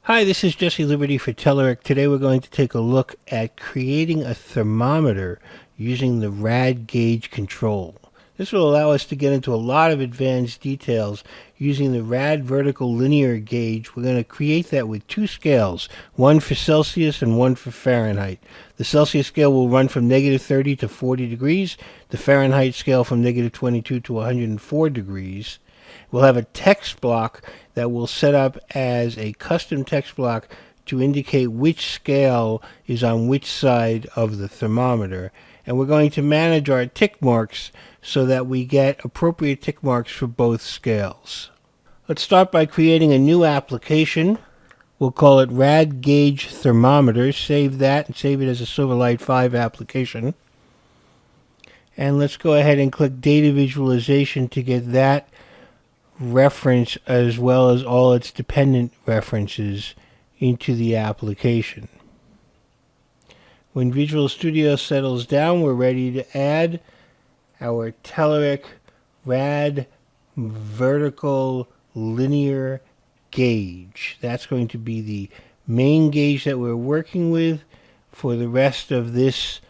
Hi, this is Jesse Liberty for Telerik. Today we're going to take a look at creating a thermometer using the rad gauge control. This will allow us to get into a lot of advanced details using the rad vertical linear gauge. We're going to create that with two scales, one for Celsius and one for Fahrenheit. The Celsius scale will run from -30 to 40 degrees, the Fahrenheit scale from -22 to 104 degrees. We'll have a text block that we'll set up as a custom text block to indicate which scale is on which side of the thermometer. And we're going to manage our tick marks so that we get appropriate tick marks for both scales. Let's start by creating a new application. We'll call it Rad Gauge Thermometer. Save that and save it as a Silverlight 5 application. And let's go ahead and click Data Visualization to get that reference as well as all its dependent references into the application. When Visual Studio settles down, we're ready to add our Telerik Rad Vertical Linear Gauge. That's going to be the main gauge that we're working with for the rest of this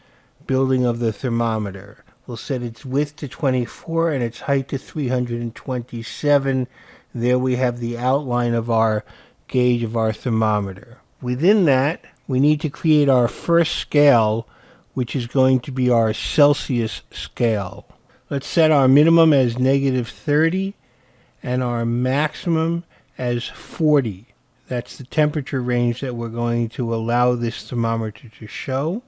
building of the thermometer. We'll set its width to 24 and its height to 327. There we have the outline of our gauge of our thermometer. Within that, we need to create our first scale, which is going to be our Celsius scale. Let's set our minimum as -30 and our maximum as 40. That's the temperature range that we're going to allow this thermometer to show.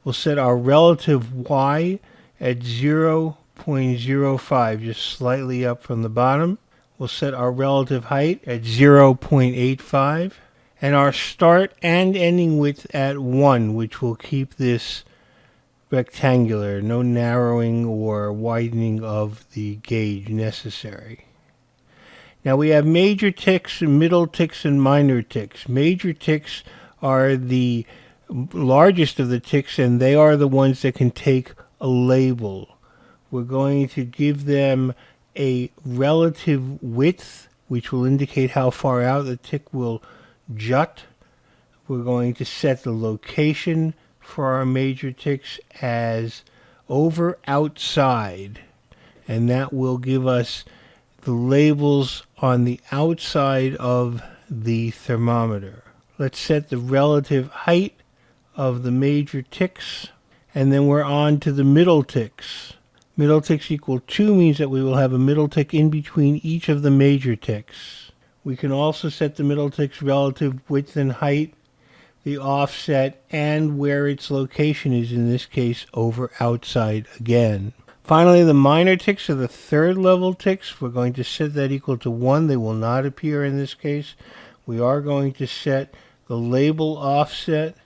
We'll set our relative Y at 0.05, just slightly up from the bottom. We'll set our relative height at 0.85 and our start and ending width at 1, which will keep this rectangular, no narrowing or widening of the gauge necessary. Now we have major ticks, middle ticks, and minor ticks. Major ticks are the largest of the ticks, and they are the ones that can take a label. We're going to give them a relative width, which will indicate how far out the tick will jut. We're going to set the location for our major ticks as over outside, and that will give us the labels on the outside of the thermometer. Let's set the relative height of the major ticks, and then we're on to the middle ticks. Middle ticks equal 2 means that we will have a middle tick in between each of the major ticks. We can also set the middle tick's relative width and height, the offset, and where its location is, in this case over outside again. Finally, the minor ticks are the third level ticks. We're going to set that equal to 1. They will not appear in this case. We are going to set the label offset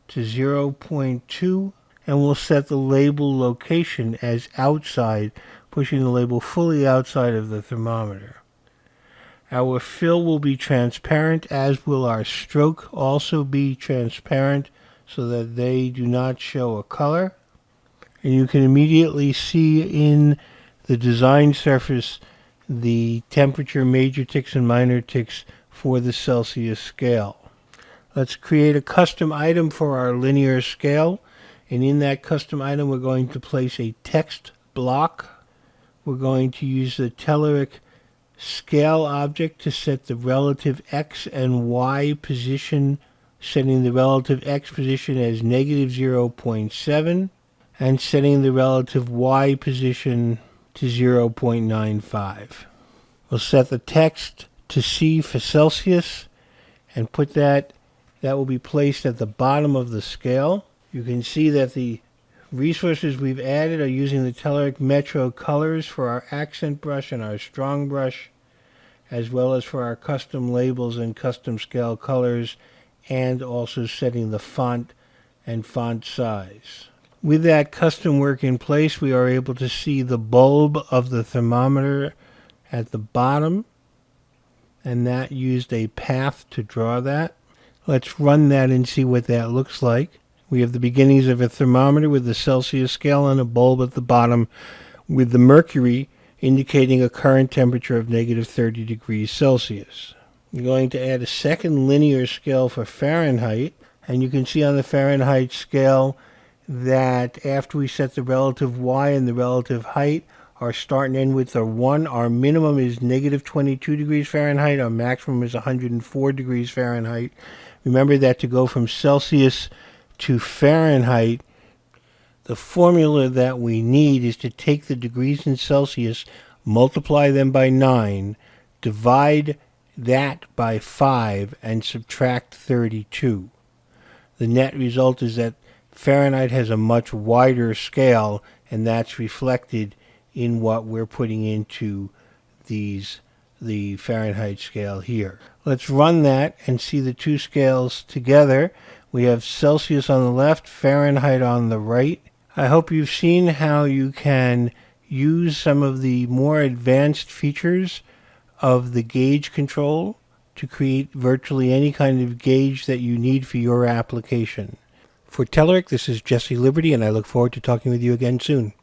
to 0.2, and we'll set the label location as outside, pushing the label fully outside of the thermometer. Our fill will be transparent, as will our stroke also be transparent, so that they do not show a color. And you can immediately see in the design surface the temperature, major ticks and minor ticks for the Celsius scale. Let's create a custom item for our linear scale, and in that custom item we're going to place a text block. We're going to use the Telerik scale object to set the relative X and Y position, setting the relative X position as -0.7 and setting the relative Y position to 0.95. We'll set the text to C for Celsius and put that will be placed at the bottom of the scale. You can see that the resources we've added are using the Telerik Metro colors for our accent brush and our strong brush, as well as for our custom labels and custom scale colors, and also setting the font and font size. With that custom work in place, we are able to see the bulb of the thermometer at the bottom, and that used a path to draw that. Let's run that and see what that looks like. We have the beginnings of a thermometer with the Celsius scale and a bulb at the bottom with the mercury indicating a current temperature of -30 degrees Celsius. You're going to add a second linear scale for Fahrenheit, and you can see on the Fahrenheit scale that after we set the relative Y and the relative height, our start and end width are 1. Our minimum is negative 22 degrees Fahrenheit. Our maximum is 104 degrees Fahrenheit. Remember that to go from Celsius to Fahrenheit, the formula that we need is to take the degrees in Celsius, multiply them by 9, divide that by 5, and subtract 32. The net result is that Fahrenheit has a much wider scale, and that's reflected in what we're putting into the Fahrenheit scale here. Let's run that and see the two scales together. We have Celsius on the left, Fahrenheit on the right. I hope you've seen how you can use some of the more advanced features of the gauge control to create virtually any kind of gauge that you need for your application. For Telerik, this is Jesse Liberty, and I look forward to talking with you again soon.